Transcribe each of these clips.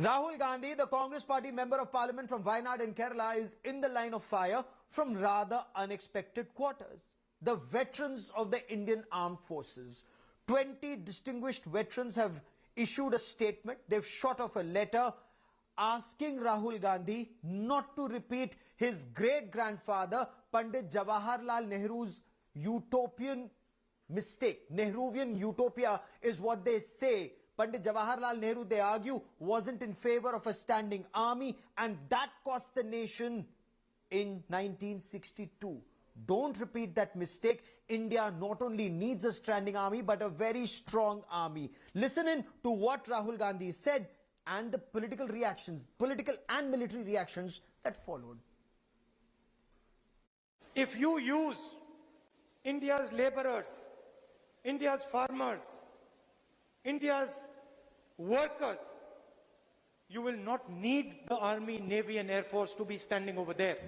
Rahul Gandhi, the Congress Party Member of Parliament from Wayanad in Kerala, is in the line of fire from rather unexpected quarters. The veterans of the Indian Armed Forces. 20 distinguished veterans have issued a statement. They've shot off a letter asking Rahul Gandhi not to repeat his great-grandfather Pandit Jawaharlal Nehru's utopian mistake. Nehruvian utopia is what they say. Pandit Jawaharlal Nehru, they argue, wasn't in favor of a standing army, and that cost the nation in 1962. Don't repeat that mistake. India not only needs a standing army, but a very strong army. Listen in to what Rahul Gandhi said and the political reactions, political and military reactions that followed. If you use India's laborers, India's farmers, India's workers, you will not need the army, navy and air force to be standing over there.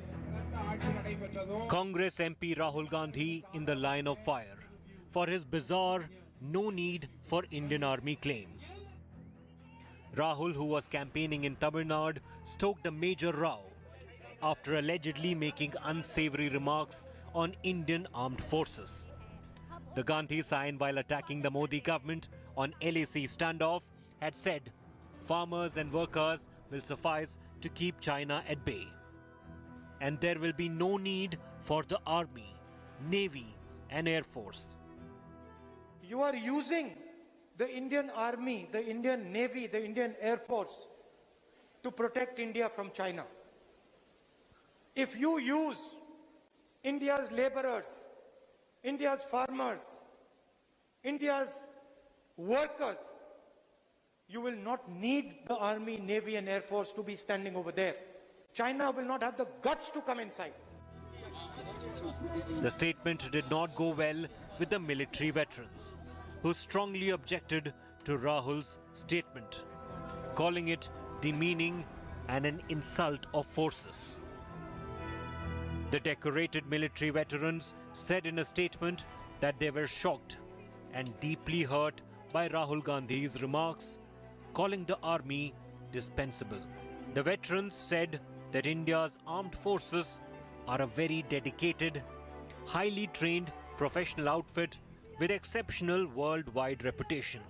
Congress MP Rahul Gandhi in the line of fire for his bizarre no need for Indian army claim. Rahul, who was campaigning in Tamil Nadu, stoked a major row after allegedly making unsavory remarks on Indian armed forces. The Gandhi sign, while attacking the Modi government on LAC standoff, had said farmers and workers will suffice to keep China at bay. And there will be no need for the army, navy and air force. You are using the Indian army, the Indian navy, the Indian air force to protect India from China. If you use India's laborers, India's farmers, India's workers, you will not need the army, navy and air force to be standing over there. China will not have the guts to come inside. The statement did not go well with the military veterans, who strongly objected to Rahul's statement, calling it demeaning and an insult of forces. The decorated military veterans said in a statement that they were shocked and deeply hurt by Rahul Gandhi's remarks, calling the army dispensable. The veterans said that India's armed forces are a very dedicated, highly trained professional outfit with exceptional worldwide reputation.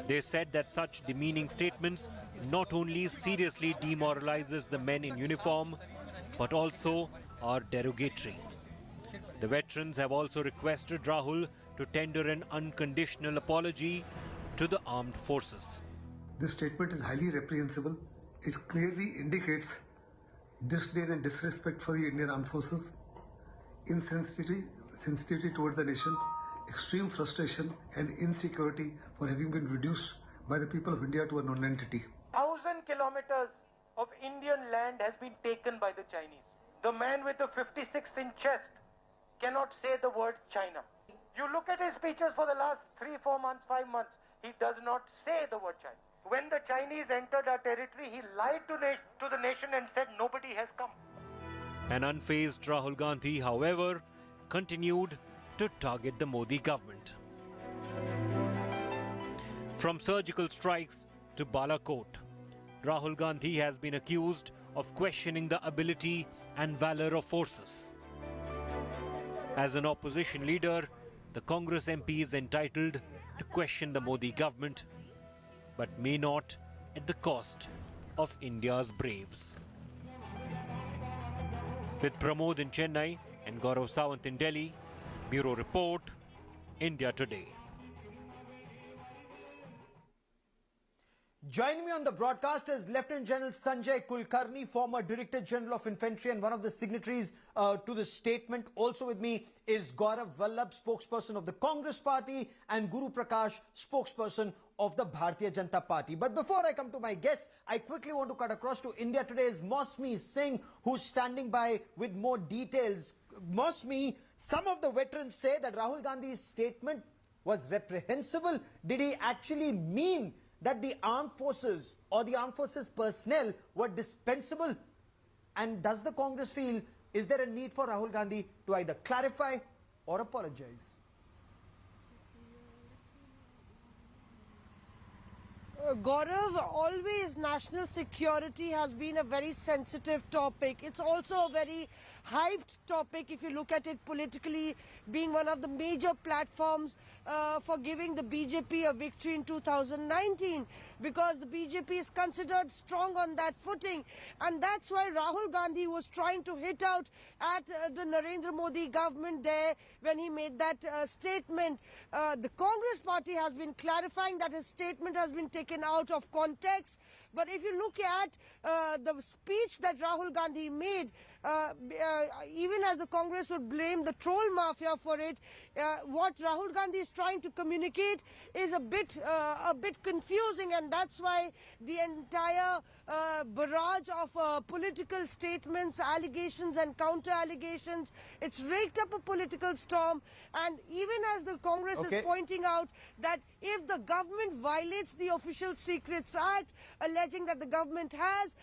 They said that such demeaning statements not only seriously demoralizes the men in uniform, but also are derogatory. The veterans have also requested Rahul to tender an unconditional apology to the armed forces. This statement is highly reprehensible. It clearly indicates disdain and disrespect for the Indian armed forces, insensitivity towards the nation, extreme frustration and insecurity for having been reduced by the people of India to a non-entity. 1,000 kilometers of Indian land has been taken by the Chinese. The man with the 56-inch chest cannot say the word China. You look at his speeches for the last 3, 4 months, 5 months, he does not say the word China. When the Chinese entered our territory, he lied to the nation and said nobody has come. An unfazed Rahul Gandhi, however, continued to target the Modi government. From surgical strikes to Balakot, Rahul Gandhi has been accused of questioning the ability and valor of forces. As an opposition leader, the Congress MP is entitled to question the Modi government, but may not at the cost of India's braves. With Pramod in Chennai and Gaurav Sawant in Delhi, Bureau Report, India Today. Joining me on the broadcast is Lieutenant General Sanjay Kulkarni, former Director General of Infantry and one of the signatories to the statement. Also with me is Gaurav Vallabh, spokesperson of the Congress Party, and Guru Prakash, spokesperson of the Bharatiya Janata Party. But before I come to my guests, I quickly want to cut across to India Today's Mosmi Singh, who's standing by with more details. Mosmi, some of the veterans say that Rahul Gandhi's statement was reprehensible. Did he actually mean that the armed forces or the armed forces personnel were dispensable? And does the Congress feel, is there a need for Rahul Gandhi to either clarify or apologize? Gaurav, always national security has been a very sensitive topic. It's also a very hyped topic if you look at it politically, being one of the major platforms for giving the BJP a victory in 2019, because the BJP is considered strong on that footing, and that's why Rahul Gandhi was trying to hit out at the Narendra Modi government there when he made that statement. The Congress party has been clarifying that his statement has been taken out of context. But if you look at the speech that Rahul Gandhi made, even as the Congress would blame the troll mafia for it, what Rahul Gandhi is trying to communicate is a bit confusing, and that's why the entire barrage of political statements, allegations and counter allegations, it's raked up a political storm. And even as the Congress is pointing out that if the government violates the Official Secrets Act, alleging that the government has,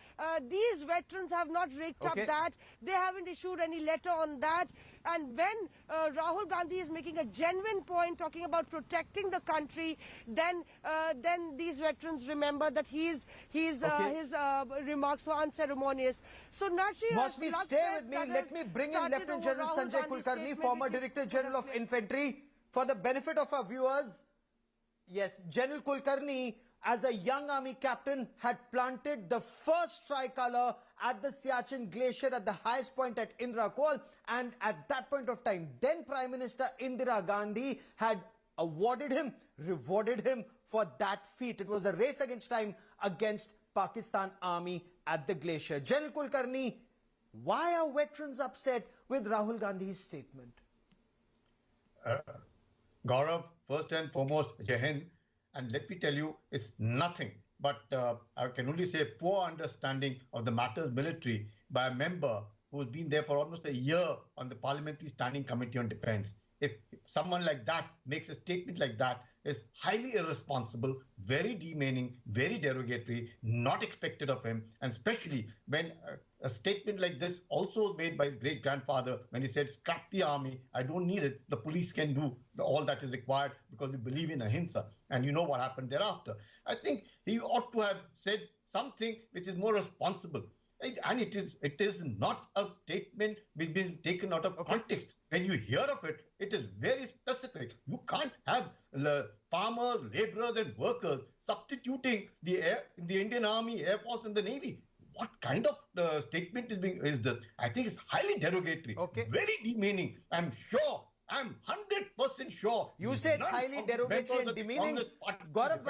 these veterans have not raked up that. They haven't issued any letter on that. And when Rahul Gandhi is making a genuine point talking about protecting the country, then these veterans remember that his remarks were unceremonious. So naturally, Mosmi, stay with me. Let me bring in Lieutenant General Sanjay Kulkarni, former Director General of Infantry, for the benefit of our viewers. Yes, General Kulkarni, as a young army captain, had planted the first tricolour at the Siachen Glacier at the highest point at Indira Col, and at that point of time, then Prime Minister Indira Gandhi had awarded him, rewarded him for that feat. It was a race against time against Pakistan Army at the glacier. General Kulkarni, why are veterans upset with Rahul Gandhi's statement? Gaurav, first and foremost, Jai Hind. And let me tell you, it's nothing but, I can only say, poor understanding of the matters military by a member who's been there for almost a year on the Parliamentary Standing Committee on Defence. If someone like that makes a statement like that, is highly irresponsible, very demeaning, very derogatory, not expected of him, and especially when a statement like this also was made by his great-grandfather when he said, scrap the army, I don't need it, the police can do all that is required because we believe in ahimsa. And you know what happened thereafter. I think he ought to have said something which is more responsible. And it is not a statement which is being taken out of context. When you hear of it, it is very specific. You can't have farmers, laborers and workers substituting the Indian Army, Air Force and the Navy. What kind of statement is this? I think it's highly derogatory, very demeaning. I'm 100% sure. You say it's highly derogatory and demeaning. Gaurav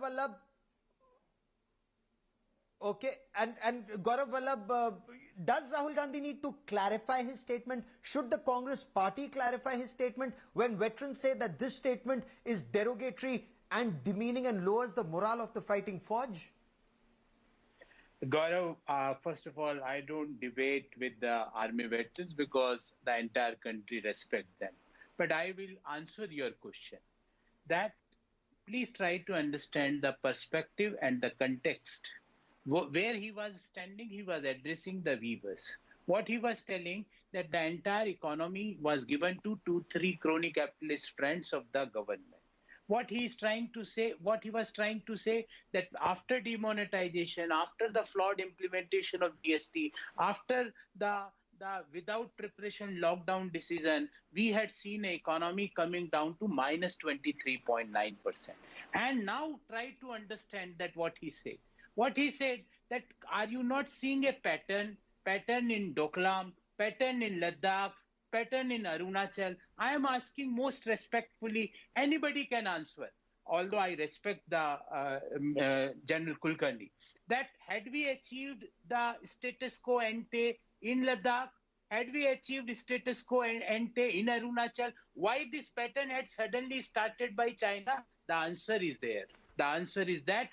Vallabh, okay, and Gaurav Vallabh, does Rahul Gandhi need to clarify his statement? Should the Congress party clarify his statement when veterans say that this statement is derogatory and demeaning and lowers the morale of the fighting forge? Gaurav, first of all, I don't debate with the army veterans because the entire country respects them. But I will answer your question. That please try to understand the perspective and the context. Where he was standing, he was addressing the weavers. What he was telling, that the entire economy was given to 2-3 crony capitalist friends of the government. What he was trying to say, that after demonetization, after the flawed implementation of GST, after the without preparation lockdown decision, we had seen an economy coming down to minus 23.9%. And now try to understand that what he said. What he said, that are you not seeing a pattern in Doklam, pattern in Ladakh, pattern in Arunachal? I am asking most respectfully, anybody can answer, although I respect the General Kulkarni, that had we achieved the status quo ante in Ladakh, had we achieved status quo ante in Arunachal, why this pattern had suddenly started by China? The answer is there. The answer is that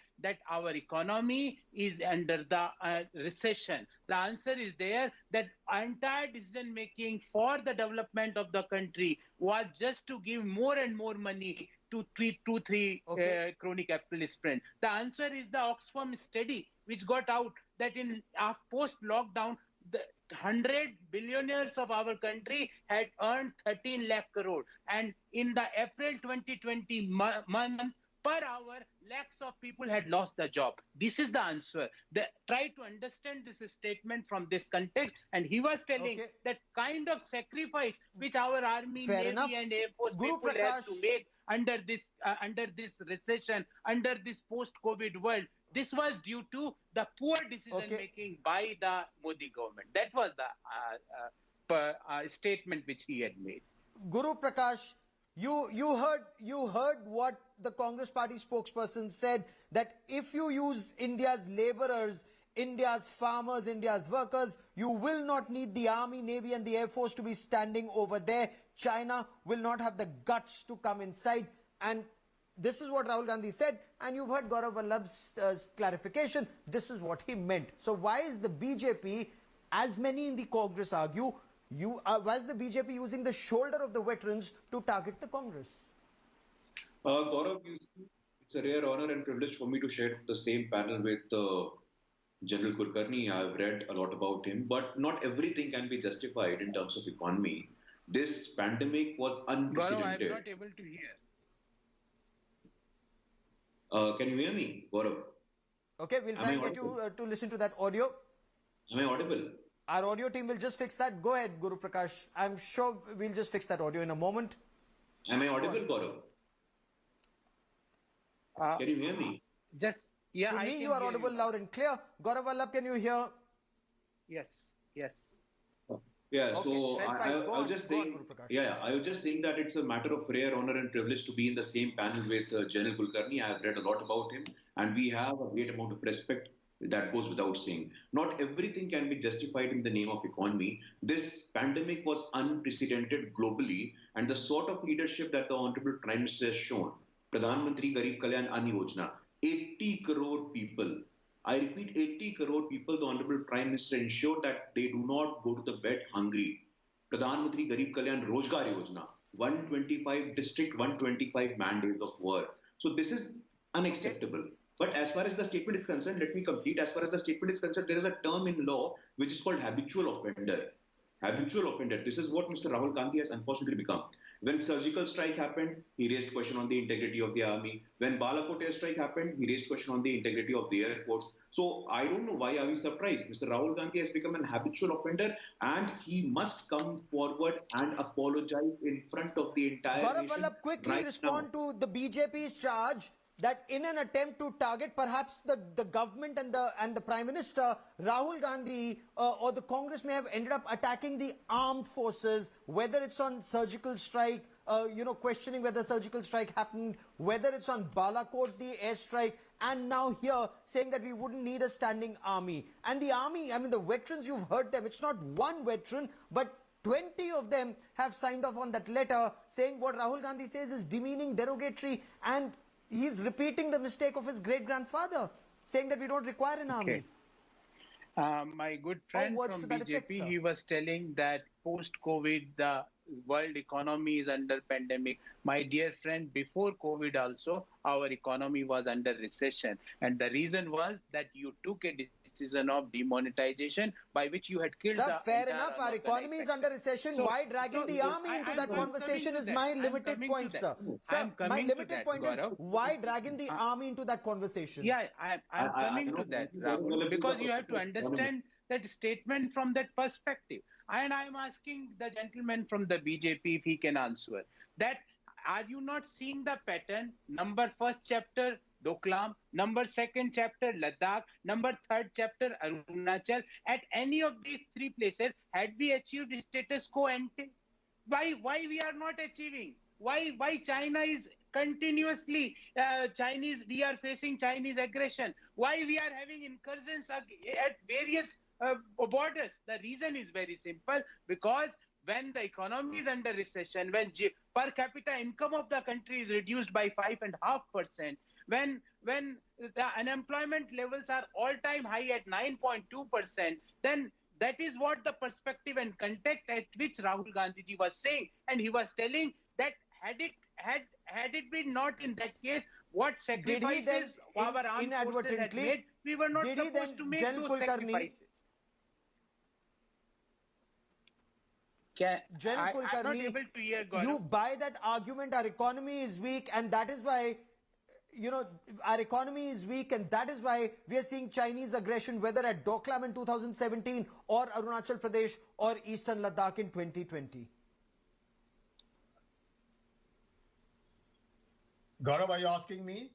our economy is under the recession. The answer is there, that entire decision making for the development of the country was just to give more and more money to three crony capitalist friends. The answer is the Oxfam study, which got out that in post-lockdown, the 100 billionaires of our country had earned 13 lakh crore. And in the April 2020 month, per hour, lakhs of people had lost the job. This is the answer. Try to understand this statement from this context. And he was telling that kind of sacrifice which our army, Fair navy, enough. and air force Guru people have to Prakash. make under this recession, under this post-COVID world. This was due to the poor decision making by the Modi government. That was the statement which he had made. Guru Prakash, you heard what the Congress party spokesperson said, that if you use India's laborers, India's farmers, India's workers, you will not need the army, navy and the air force to be standing over there. China will not have the guts to come inside. And this is what Rahul Gandhi said, and you've heard Gaurav Vallabh's clarification. This is what he meant. So why is the BJP, as many in the Congress argue, why is the BJP using the shoulder of the veterans to target the Congress? Gaurav, it's a rare honor and privilege for me to share the same panel with General Kulkarni. I've read a lot about him, but not everything can be justified in terms of economy. This pandemic was unprecedented. Gaurav, I'm not able to hear. Can you hear me, Gaurav? Okay, we'll try and get you to listen to that audio. Am I audible? Our audio team will just fix that. Go ahead, Guru Prakash. I'm sure we'll just fix that audio in a moment. Am I audible, Gaurav? Can you hear me? Just, yeah, to me, you are audible loud and clear. Gaurav Vallabh, can you hear? Yes, yes. Yeah, so I was just saying, I was just saying that it's a matter of rare honor and privilege to be in the same panel with General Kulkarni. I have read a lot about him, and we have a great amount of respect. That goes without saying. Not everything can be justified in the name of economy. This pandemic was unprecedented globally, and the sort of leadership that the Honorable Prime Minister has shown, Pradhan Mantri Garib Kalyan Ann Yojana, 80 crore people. I repeat, 80 crore people, the Honorable Prime Minister ensured that they do not go to the bed hungry. Pradhan Mantri Garib Kalyan Rozgar Yojana, 125 district, 125 man days of work. So this is unacceptable. But as far as the statement is concerned, let me complete. As far as the statement is concerned, there is a term in law which is called habitual offender. Habitual offender. This is what Mr. Rahul Gandhi has unfortunately become. When surgical strike happened, he raised question on the integrity of the army. When Balakot air strike happened, he raised question on the integrity of the air force. So I don't know why are we surprised. Mr. Rahul Gandhi has become an habitual offender, and he must come forward and apologize in front of the entire nation. Gaurav Vallabh, quickly respond to the BJP's charge that in an attempt to target perhaps the government and the Prime Minister, Rahul Gandhi or the Congress may have ended up attacking the armed forces, whether it's on surgical strike, questioning whether surgical strike happened, whether it's on Balakot, the airstrike, and now here saying that we wouldn't need a standing army. And the army, I mean, the veterans, you've heard them. It's not one veteran, but 20 of them have signed off on that letter saying what Rahul Gandhi says is demeaning, derogatory, and he's repeating the mistake of his great-grandfather, saying that we don't require an army. My good friend from BJP, he was telling that post-COVID, the world economy is under pandemic. My dear friend, before COVID also, our economy was under recession. And the reason was that you took a decision of demonetization by which you had killed the fair enough, our economy is under recession. So, why dragging the army into that conversation is my limited point, sir. Sir, my limited point is, why dragging the army into that conversation? Yeah, I'm coming to that, Rahul, because you have to understand that statement from that perspective. And I'm asking the gentleman from the BJP if he can answer that. Are you not seeing the pattern? Number first chapter, Doklam. Number second chapter, Ladakh. Number third chapter, Arunachal. At any of these three places, had we achieved status quo ante? Why we are not achieving? Why China is continuously we are facing Chinese aggression? Why we are having incursions at various borders? The reason is very simple, because when the economy is under recession, when per capita income of the country is reduced by 5.5%, when the unemployment levels are all-time high at 9.2%, then that is what the perspective and context at which Rahul Gandhi ji was saying, and he was telling that had it been not in that case, what sacrifices our armed forces had made, we were not supposed to make those sacrifices. General Kulkarni, you buy that argument, our economy is weak, and that is why our economy is weak, and that is why we are seeing Chinese aggression, whether at Doklam in 2017 or Arunachal Pradesh or Eastern Ladakh in 2020. Gaurav, are you asking me?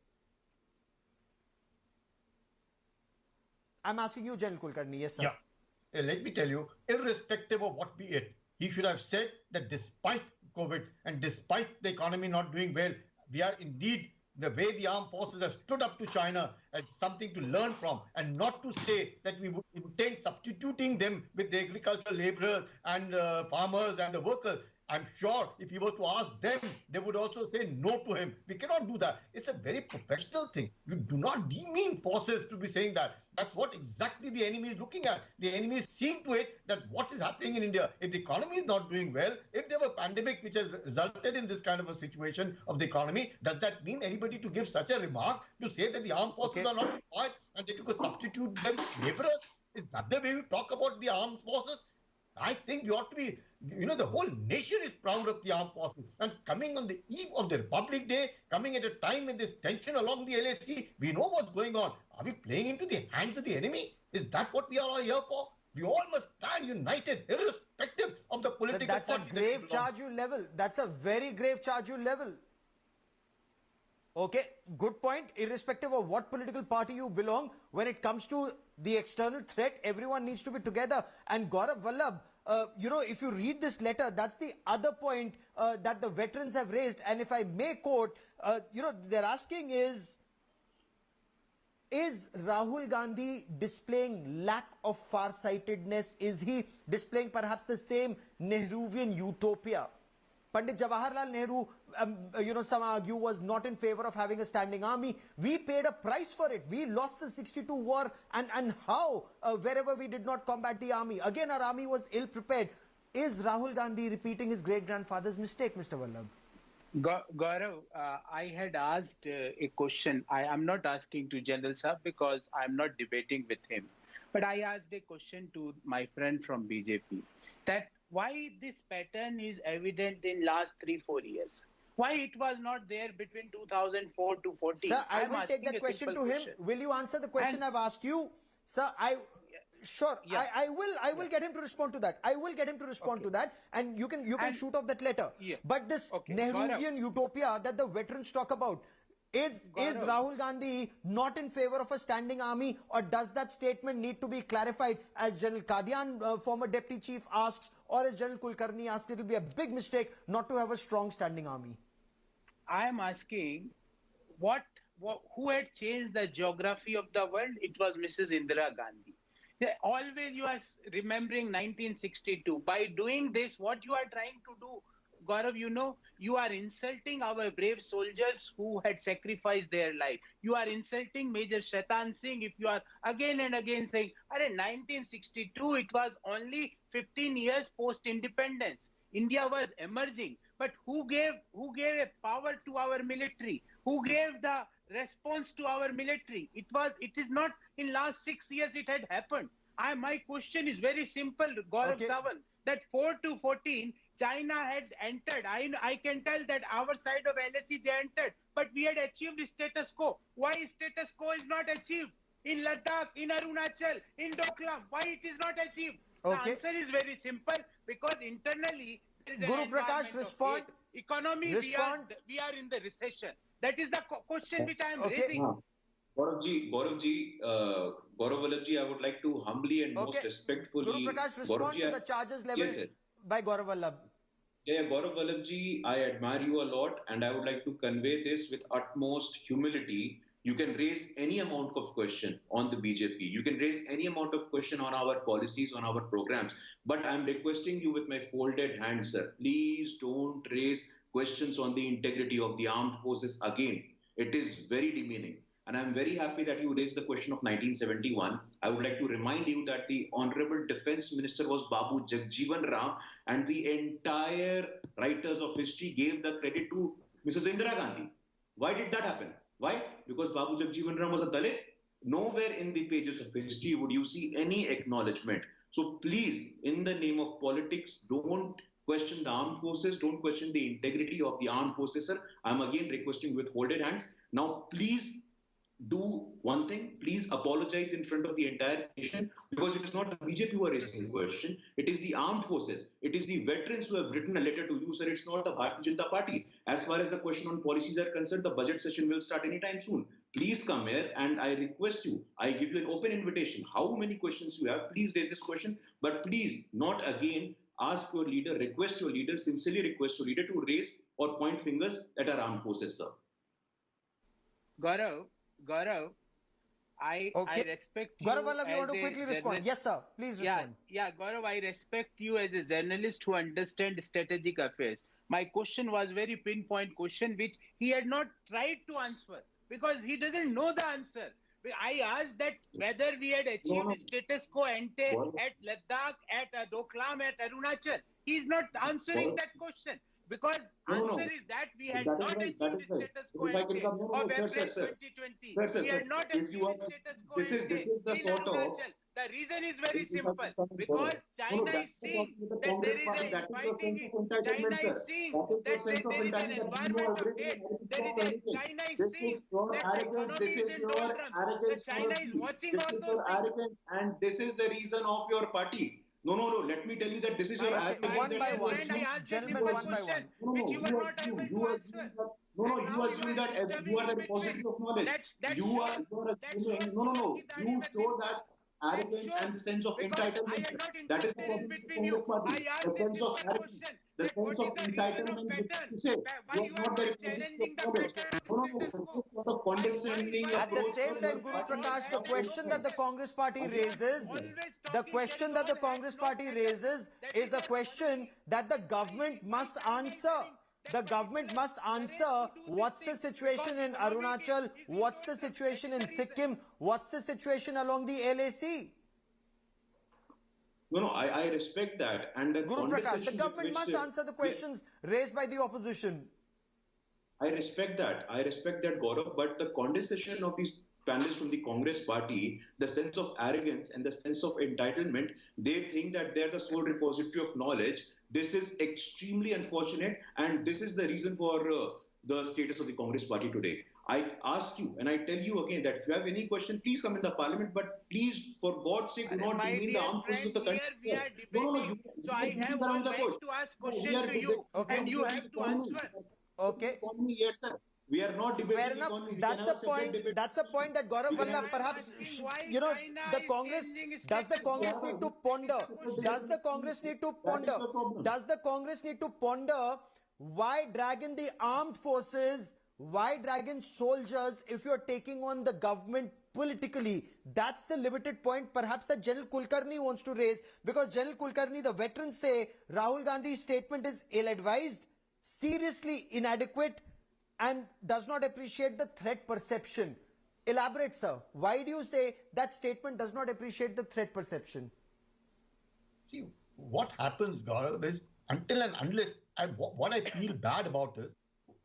I'm asking you, General Kulkarni. Yes, sir. Yeah. Let me tell you, irrespective of what be it, he should have said that despite COVID and despite the economy not doing well, we are indeed, the way the armed forces have stood up to China as something to learn from, and not to say that we would intend substituting them with the agricultural laborers and farmers and the workers. I'm sure if he was to ask them, they would also say no to him. We cannot do that. It's a very professional thing. You do not demean forces to be saying that. That's what exactly the enemy is looking at. The enemy is seeing to it that what is happening in India, if the economy is not doing well, if there were a pandemic which has resulted in this kind of a situation of the economy, does that mean anybody to give such a remark to say that the armed forces are not required and they could substitute them with laborers? Is that the way we talk about the armed forces? I think you ought to be, the whole nation is proud of the armed forces. And coming on the eve of the Republic Day, coming at a time when there's tension along the LAC, we know what's going on. Are we playing into the hands of the enemy? Is that what we are all here for? We all must stand united, irrespective of the political party. That's a grave charge you level. That's a very grave charge you level. Okay, good point. Irrespective of what political party you belong, when it comes to the external threat, everyone needs to be together. And Gaurav Vallabh, if you read this letter, that's the other point that the veterans have raised. And if I may quote, they're asking is Rahul Gandhi displaying lack of farsightedness? Is he displaying perhaps the same Nehruvian utopia? Pandit Jawaharlal Nehru, some argue, was not in favor of having a standing army. We paid a price for it. We lost the 62 war, and how, wherever we did not combat the army. Again, our army was ill-prepared. Is Rahul Gandhi repeating his great-grandfather's mistake, Mr. Vallabh? Gaurav, I had asked a question. I am not asking to General Saab because I am not debating with him. But I asked a question to my friend from BJP, that why this pattern is evident in last 3-4 years. Why it was not there between 2004 to 14? Sir, I will take that question to him. Will you answer the question I've asked you? Sir, sure. Yeah. I will get him to respond to that. I will get him to respond to that, and you can shoot off that letter. Yeah. But this Nehruvian utopia that the veterans talk about, is Rahul Gandhi not in favor of a standing army, or does that statement need to be clarified, as General Qadian, former deputy chief, asks, or as General Kulkarni asks? It will be a big mistake not to have a strong standing army. I am asking, who had changed the geography of the world? It was Mrs. Indira Gandhi. Always you are remembering 1962. By doing this, what you are trying to do, Gaurav, you are insulting our brave soldiers who had sacrificed their life. You are insulting Major Shaitan Singh if you are again and again saying, 1962, it was only 15 years post-independence. India was emerging. But who gave a power to our military? Who gave the response to our military? It is not in last 6 years it had happened. My question is very simple, Gaurav Sawant, that 4 to 14, China had entered. I can tell that our side of LAC they entered, but we had achieved status quo. Why status quo is not achieved in Ladakh, in Arunachal, in Doklam? Why it is not achieved? The answer is very simple, because internally there is Guru Prakash, respond. Economy, respond. We are in the recession. That is the question which I am raising. Gaurav Vallabh, I would like to humbly and most respectfully... Guru Prakash, respond to the charges leveled by Gaurav Vallabh. Yeah, Gaurav Vallabh, I admire you a lot, and I would like to convey this with utmost humility. You can raise any amount of question on the BJP. You can raise any amount of question on our policies, on our programs. But I'm requesting you with my folded hands, sir. Please don't raise questions on the integrity of the armed forces again. It is very demeaning. And I'm very happy that you raised the question of 1971. I would like to remind you that the Honorable Defense Minister was Babu Jagjeevan Ram, and the entire writers of history gave the credit to Mrs. Indira Gandhi. Why did that happen? Why? Because Babu Jagjeevan Ram was a Dalit. Nowhere in the pages of history would you see any acknowledgement. So please, in the name of politics, don't question the armed forces, don't question the integrity of the armed forces, sir. I'm again requesting with folded hands. Now, please do one thing. Please apologize in front of the entire nation, because it is not the BJP who are raising the question. It is the armed forces. It is the veterans who have written a letter to you, sir. It's not the Bharatiya Janata Party. As far as the question on policies are concerned, the budget session will start anytime soon. Please come here and I request you, I give you an open invitation. How many questions you have, please raise this question, but please not again ask your leader, request your leader, sincerely request your leader to raise or point fingers at our armed forces, sir. Gaurav, I respect you. Gaurav Vallabh, you want to quickly respond? Yes, sir. Please respond. Yeah, Gaurav, I respect you as a journalist who understands strategic affairs. My question was very pinpoint question, which he had not tried to answer because he doesn't know the answer. I asked that whether we had achieved status quo ante at Ladakh, at Doklam, at Arunachal. He is not answering that question. Because answer is that we had not achieved status quo of April 2020. We had not achieved status quo. This is the sort of. The reason is very simple. Because China is seeing that there is an fighting. China is seeing that there is an environment of hate. China is seeing that the economy is in doldrums. China is watching all those things. And this is the reason of your party. No. Let me tell you that this is your arrogance. One by one. Gentlemen, one by one. You assume that you are the repository of knowledge. You show that arrogance and the sense of entitlement. That is the problem of Congress party. The sense of arrogance, the sense of entitlement, which you say you are not the repository of knowledge. Sort of condescending. At the same time, Guru Prakash, the question that the Congress party raises, is a question that the government must answer. The government must answer what's the situation in Arunachal, what's the situation in Sikkim, what's the situation along the LAC. No, I respect that. And the Guru Prakash, the government must answer the questions raised by the opposition. I respect that, Gaurav, but the condescension of these panelists from the Congress party, the sense of arrogance and the sense of entitlement, they think that they're the sole repository of knowledge. This is extremely unfortunate, and this is the reason for the status of the Congress party today. I ask you, and I tell you again, that if you have any question, please come in the parliament, but please, for God's sake, do not demean the armed forces of the country. So I have one right to ask questions to you, and you have to answer. Okay. Yes, sir. We are not debating. Fair enough. That's a point. That's a point that Gaurav Vallabh perhaps, the Congress, does the Congress need to ponder? Does the Congress need to ponder? Does the Congress need to ponder why drag in the armed forces? Why drag in soldiers if you're taking on the government politically? That's the limited point perhaps that General Kulkarni wants to raise, because General Kulkarni, the veterans say Rahul Gandhi's statement is ill-advised, seriously inadequate, and does not appreciate the threat perception. Elaborate, sir. Why do you say that statement does not appreciate the threat perception? See, what happens, Gaurav, is until and unless, what I feel bad about is,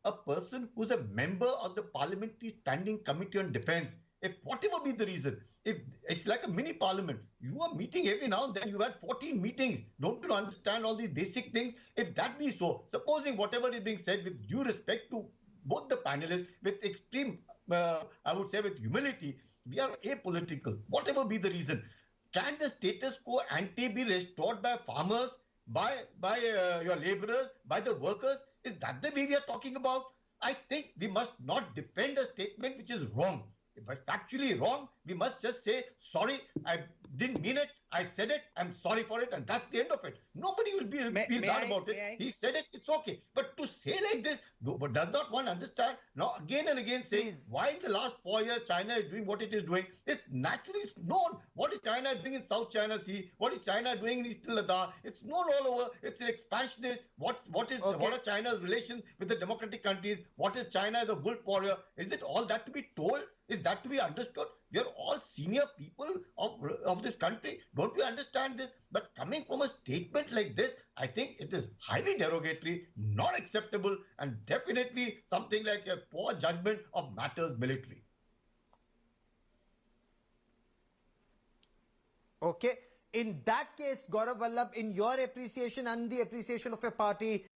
a person who's a member of the Parliamentary Standing Committee on Defence, if whatever be the reason, if it's like a mini parliament, you are meeting every now and then, you had 14 meetings, don't you understand all these basic things? If that be so, supposing whatever is being said with due respect to both the panelists, with extreme, I would say with humility, we are apolitical, whatever be the reason. Can the status quo ante be restored by farmers, by your laborers, by the workers? Is that the way we are talking about? I think we must not defend a statement which is wrong. If it's actually wrong, we must just say, sorry, I didn't mean it, I said it, I'm sorry for it, and that's the end of it. Nobody will be bad about it. He said it, it's okay. But to say like this, but does not one understand? Now, again and again saying, why in the last 4 years China is doing what it is doing? It's naturally known. What is China doing in South China Sea? What is China doing in Eastern Ladakh? It's known all over. It's an expansionist. What are China's relations with the democratic countries? What is China as a wolf warrior? Is it all that to be told? Is that to be understood? We are all senior people of this country. Don't we understand this? But coming from a statement like this, I think it is highly derogatory, not acceptable, and definitely something like a poor judgment of matters military. Okay. In that case, Gaurav Vallabh, in your appreciation and the appreciation of your party,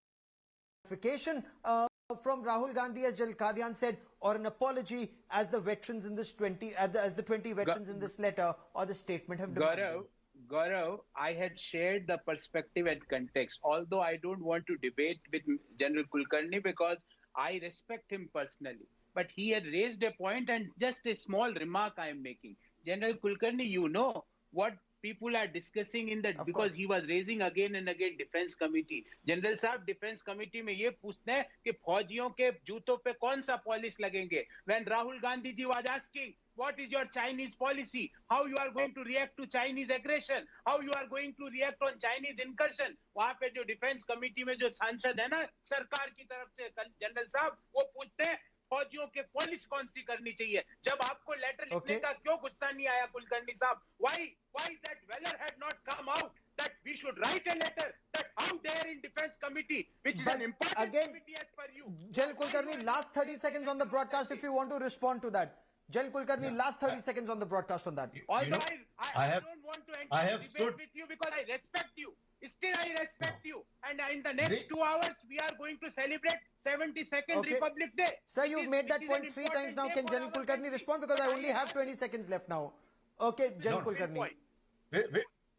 from Rahul Gandhi, as Jalil Qadian said, or an apology as the veterans in this 20 veterans in this letter or the statement have demanded? Gaurav, I had shared the perspective and context, although I don't want to debate with General Kulkarni because I respect him personally. But he had raised a point, and just a small remark I am making. General Kulkarni, you know what people are discussing in that, because he was raising again and again defense committee. General साहब defense committee में ये पूछते हैं कि फौजियों के जूतों पे कौन सा पॉलिश लगेंगे? When Rahul Gandhi ji was asking, what is your Chinese policy? How you are going to react to Chinese aggression? How you are going to react on Chinese incursion? वहाँ पे जो defense committee में जो सांसद है ना सरकार की तरफ से जनरल साहब वो पूछते हैं फौजियों के पॉलिश कौन सी करनी चाहिए? जब आपको लेटर लिखने का क्यों गुस्सा नहीं आया कुलकर्णी साहब? Why that Weller had not come out that we should write a letter that how dare in defense committee, which is an important committee as per you. General Kulkarni, last 30 seconds on the broadcast if you want to respond to that. General Kulkarni, last 30 seconds on the broadcast on that. Although I don't want to enter debate with you because I respect you. Still, I respect you. And in the next 2 hours, we are going to celebrate 72nd Republic Day. Sir, you've made that point 3 times now. Can General Kulkarni respond? Because I only have 20 seconds left now. Okay, General Kulkarni.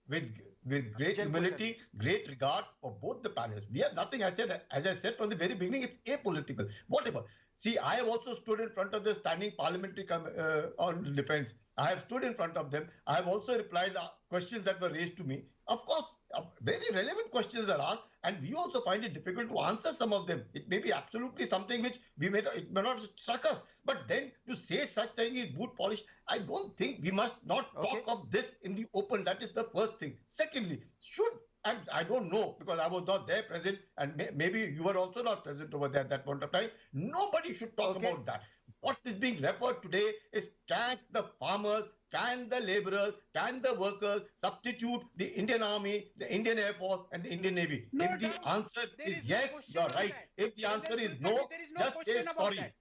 With great humility, great regard for both the panels. We have nothing, as I said from the very beginning, it's apolitical. Whatever. See, I have also stood in front of the standing parliamentary on defense. I have stood in front of them. I have also replied questions that were raised to me. Of course, very relevant questions are asked, and we also find it difficult to answer some of them. It may be absolutely something which it may not struck us. But then to say such thing is boot polish, I don't think we must not talk of this in the open. That is the first thing. Secondly, and I don't know because I was not there present, and maybe you were also not present over there at that point of time. Nobody should talk about that. What is being referred today is, can the farmers, can the laborers, can the workers substitute the Indian Army, the Indian Air Force and the Indian Navy? If the answer is yes, you're right. If the answer is no, just say sorry.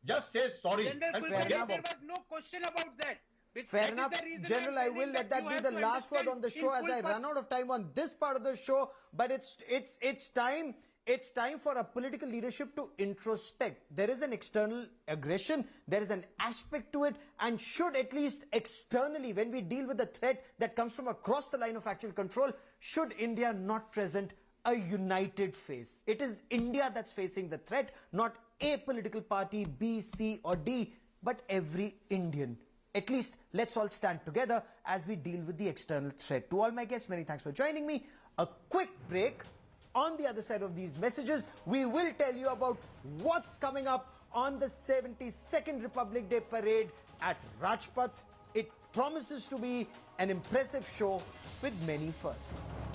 Just say sorry. There was no question about that. Fair enough. General, I will let that be the last word on the show as I run out of time on this part of the show. But it's time. It's time for a political leadership to introspect. There is an external aggression. There is an aspect to it. And should, at least externally, when we deal with the threat that comes from across the line of actual control, should India not present a united face? It is India that's facing the threat, not a political party, B, C or D, but every Indian. At least let's all stand together as we deal with the external threat. To all my guests, many thanks for joining me. A quick break. On the other side of these messages, we will tell you about what's coming up on the 72nd Republic Day parade at Rajpath. It promises to be an impressive show with many firsts.